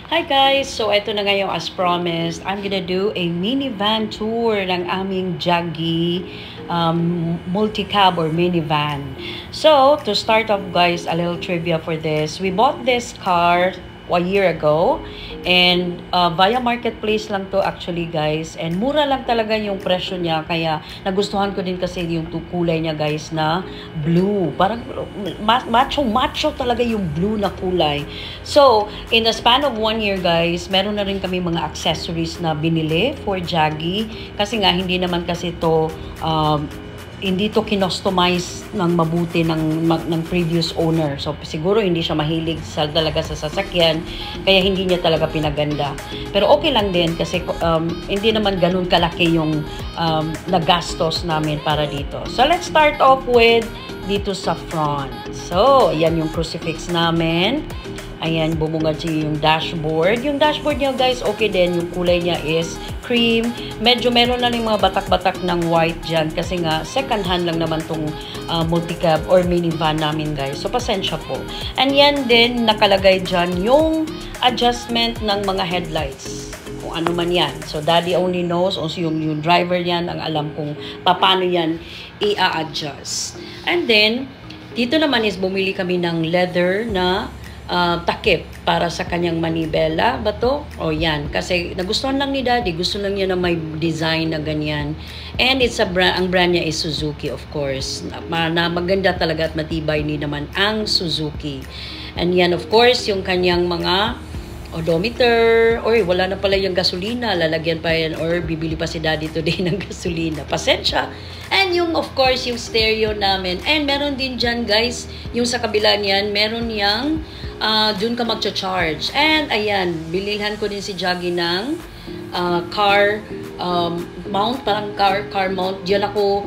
Hi guys! So ito na ngayon, as promised, I'm gonna do a minivan tour ng aming Jaggi multi-cab or minivan. So, to start off guys, a little trivia for this. We bought this car a year ago and via marketplace lang to actually guys, and mura lang talaga yung presyo niya, kaya nagustuhan ko din kasi yung kulay niya guys na blue, parang macho talaga yung blue na kulay. So in the span of 1 year guys, meron na rin kami mga accessories na binili for Jaggi, kasi nga hindi naman kasi to hindi to kinostomize ng mabuti ng previous owner. So siguro hindi siya mahilig talaga sa sasakyan, kaya hindi niya talaga pinaganda. Pero okay lang din kasi hindi naman ganun kalaki yung nagastos namin para dito. So let's start off with dito sa front. So ayan yung crucifix namin. Ayan, bumungad siya yung dashboard. Yung dashboard niya guys, okay din. Yung kulay niya is cream. Medyo meron na rin mga batak-batak ng white dyan. Kasi nga, second hand lang naman tong multi-cab or minivan namin guys. So, pasensya po. And yan din, nakalagay dyan yung adjustment ng mga headlights. Kung ano man yan. So, daddy only knows. Also, yung driver yan, ang alam kung paano yan i-adjust. And then, dito naman is bumili kami ng leather na takip para sa kanyang manibela ba to? O yan, kasi nagustuhan lang ni daddy, gusto lang niya na may design na ganyan. And it's ang brand niya is Suzuki of course, na maganda talaga at matibay ni naman ang Suzuki. And yan of course yung kanyang mga odometer, or wala na pala yung gasolina, lalagyan pa yan, or bibili pa si daddy today ng gasolina, pasensya. And yung of course yung stereo namin, and meron din dyan guys, yung sa kabila niyan, meron yang dun ka magcha-charge. And ayan, bililhan ko din si Jaggi ng car mount, parang car mount. Diyan ko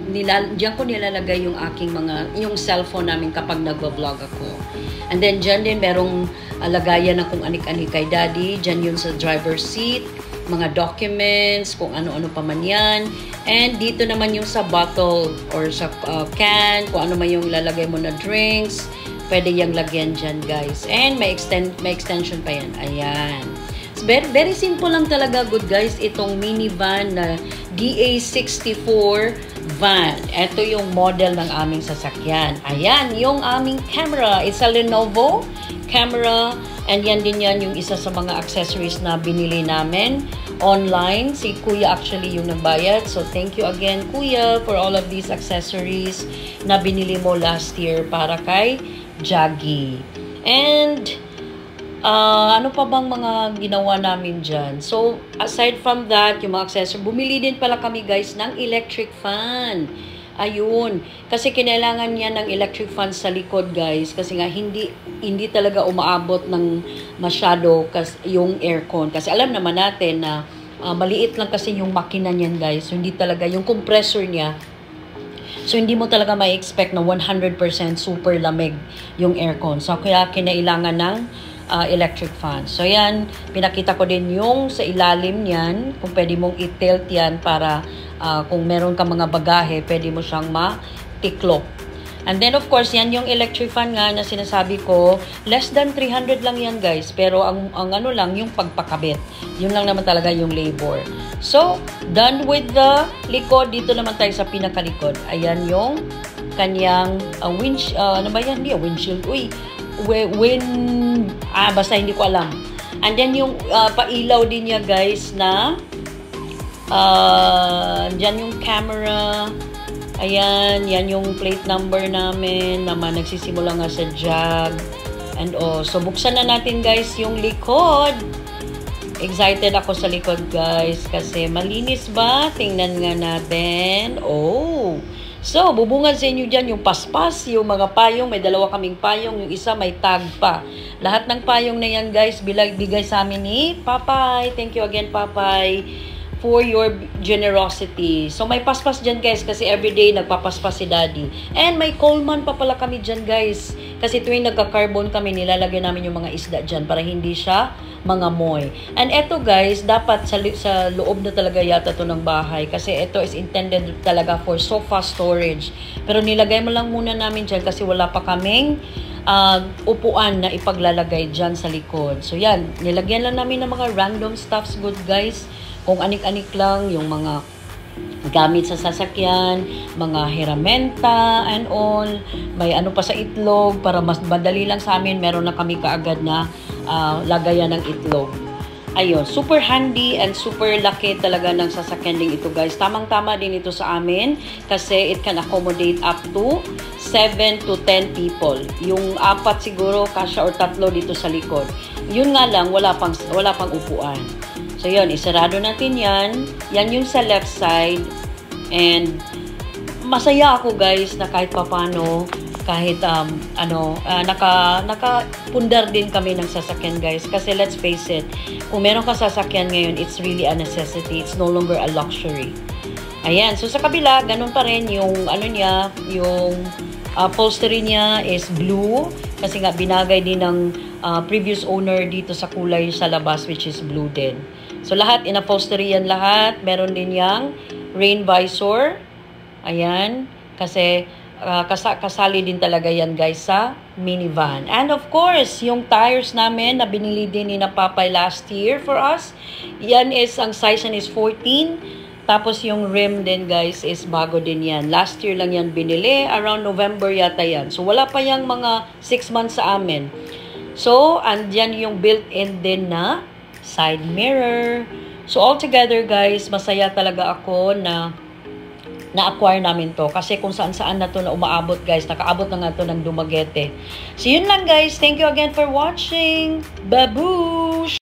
nilalagay yung aking yung cellphone namin kapag nagva-vlog ako. And then dyan din merong lagayan na kung anik-anik kay daddy. Dyan yun sa driver's seat, mga documents, kung ano-ano pa man yan. And dito naman yung sa bottle or sa can, kung ano man yung lalagay mo na drinks, pwede yung lagyan dyan guys. And may extension pa yan. Ayan. It's very simple lang talaga good guys, itong minivan na DA64 van. Ito yung model ng aming sasakyan. Ayan, yung aming camera. It's a Lenovo camera. And yan din yan yung isa sa mga accessories na binili namin online. Si Kuya actually yung nagbayad. So thank you again Kuya for all of these accessories na binili mo last year para kay Jaggi. And ano pa bang mga ginawa namin dyan? So aside from that, yung mga accessories, bumili din pala kami guys ng electric fan. Ayun, kasi kinailangan niya ng electric fan sa likod guys, kasi nga hindi talaga umaabot ng masyado yung aircon, kasi alam naman natin na maliit lang kasi yung makina niyan guys, so hindi talaga yung compressor niya. So, hindi mo talaga ma-expect na 100% super lamig yung aircon. So, kaya kinailangan ng electric fan. So, yan. Pinakita ko din yung sa ilalim niyan. Kung pwede mong i-tilt yan para kung meron ka mga bagahe, pwede mo siyang matiklop. And then, of course, yan yung electric fan nga na sinasabi ko. Less than 300 lang yan, guys. Pero ang ano lang, yung pagpakabit. Yun lang naman talaga yung labor. So, done with the likod. Dito naman tayo sa pinakalikod. Ayan yung kanyang ano ba yan? Hindi, windshield. Uy, basta hindi ko alam. And then yung pailaw din niya guys na dyan yung camera. Ayan, yan yung plate number namin naman, nagsisimula nga sa Jag. And so buksan na natin guys yung likod. Excited ako sa likod guys kasi malinis ba? Tingnan nga natin. Oh, so bubungad sa inyo dyan yung paspas, yung mga payong. May dalawa kaming payong, yung isa may tag pa. Lahat ng payong na yan guys, bigay sa amin ni Papay. Thank you again Papay for your generosity. So may paspas dyan guys kasi everyday nagpapaspas si daddy. And may Coleman pa pala kami dyan guys. Kasi tuwing nagka-carbon kami, nilalagay namin yung mga isda dyan para hindi siya mangamoy. And eto guys, dapat sa loob na talaga yata to ng bahay. Kasi ito is intended talaga for sofa storage. Pero nilagay mo lang muna namin dyan kasi wala pa kaming upuan na ipaglalagay dyan sa likod. So yan, nilagyan lang namin ng mga random stuffs good guys. Kung anik-anik lang, yung mga gamit sa sasakyan, mga heramenta and all. May ano pa sa itlog para mas madali lang sa amin. Meron na kami kaagad na lagayan ng itlog. Ayun, super handy and super laki talaga ng sasakyan din ito guys. Tamang-tama din ito sa amin kasi it can accommodate up to 7 to 10 people. Yung 4 siguro kasya or 3 dito sa likod. Yun nga lang, wala pang upuan. So yun, isarado natin yan. Yan yung sa left side. And masaya ako guys na kahit papano, kahit nakapundar din kami ng sasakyan guys. Kasi let's face it, kung meron ka sasakyan ngayon, it's really a necessity. It's no longer a luxury. Ayan, so sa kabila, ganun pa rin yung niya, yung upholstery niya is blue. Kasi nga binagay din ng previous owner dito sa kulay sa labas which is blue din. So lahat, in-upholstery yan lahat. Meron din yang rain visor. Ayan, kasi kasali din talaga yan guys sa minivan. And of course, yung tires namin na binili din ni na Papay last year for us. Yan is, ang size is 14. Tapos yung rim din guys is bago din yan. Last year lang yan binili. Around November yata yan. So wala pa yung mga 6 months sa amin. So, andyan yung built-in din na side mirror. So altogether guys, masaya talaga ako na na-acquire namin to. Kasi kung saan-saan na to na umaabot guys. Nakaabot na nga to ng Dumaguete. So yun lang guys. Thank you again for watching. Babush!